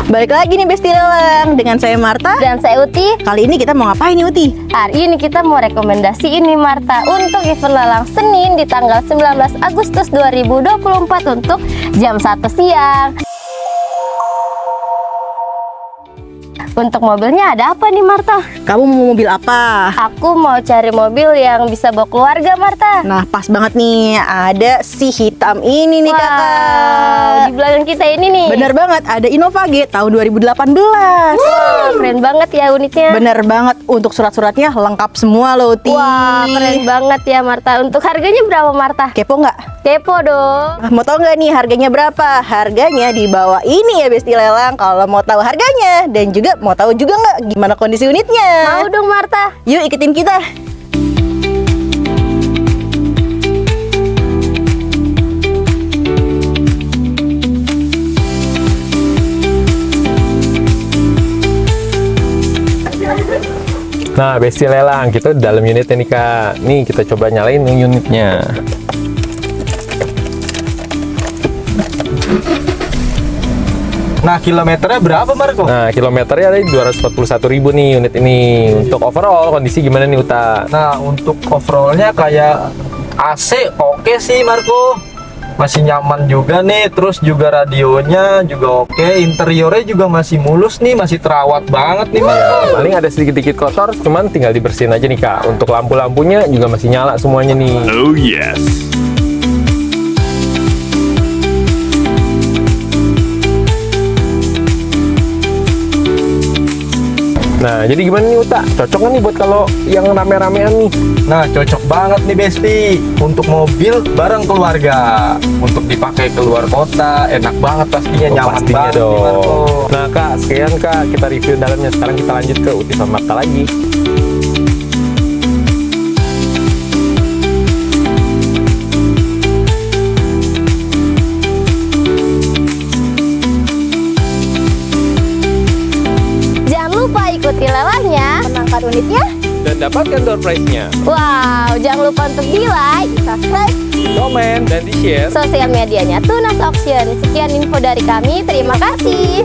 Balik lagi nih Besti Lelang dengan saya Marta Dan saya Uti. Kali ini kita mau ngapain nih Uti? Hari ini kita mau rekomendasiin nih Marta untuk event lelang Senin di tanggal 19 Agustus 2024 untuk jam 1 siang. Untuk mobilnya ada apa nih Marta? Kamu mau mobil apa? Aku mau cari mobil yang bisa bawa keluarga Marta. Nah pas banget nih, ada si hitam ini nih Wow, kakak. di belakang kita ini nih. Bener banget, ada Innova G tahun 2018. Wah, keren banget ya unitnya. Bener banget, untuk surat-suratnya lengkap semua loh Uti. Wah, keren banget ya Marta. Untuk harganya berapa Marta? Kepo nggak? Kepo dong. Mau tahu nggak nih harganya berapa? Harganya di bawah ini ya Besti Lelang. Kalau mau tahu harganya dan juga mau tahu juga nggak gimana kondisi unitnya? Mau dong Marta. Yuk ikutin kita. Nah, Besti Lelang, kita di dalam unitnya nih Kak. Nih kita coba nyalain unitnya. Nah, kilometernya berapa Marco? Nah, kilometernya ada 241.000 nih unit ini. Untuk overall kondisi gimana nih Uta? Nah, untuk overallnya kayak AC oke sih Marco, masih nyaman juga nih. Terus juga radionya juga oke, interiornya juga masih mulus nih, masih terawat banget nih Marco. Ya, paling ada sedikit-sedikit kotor, cuman tinggal dibersihin aja nih Kak. Untuk lampu-lampunya juga masih nyala semuanya nih. Oh yes. Nah, jadi gimana nih Uta? Cocok nggak nih buat kalau yang rame-ramean nih? Nah, cocok banget nih Besti untuk mobil bareng keluarga, untuk dipakai keluar kota, enak banget pastinya, nyaman Pastinya banget nih Marco. dong. Nah Kak, sekian Kak kita review dalamnya. Sekarang kita lanjut ke Uti sama Marta lagi. Jangan lupa ikuti lelahnya. Menangkan unitnya. Dan dapatkan door prize-nya. Wow, jangan lupa untuk di like, subscribe, Komen dan di-share. sosial medianya Tunas Auction. Sekian info dari kami. Terima kasih.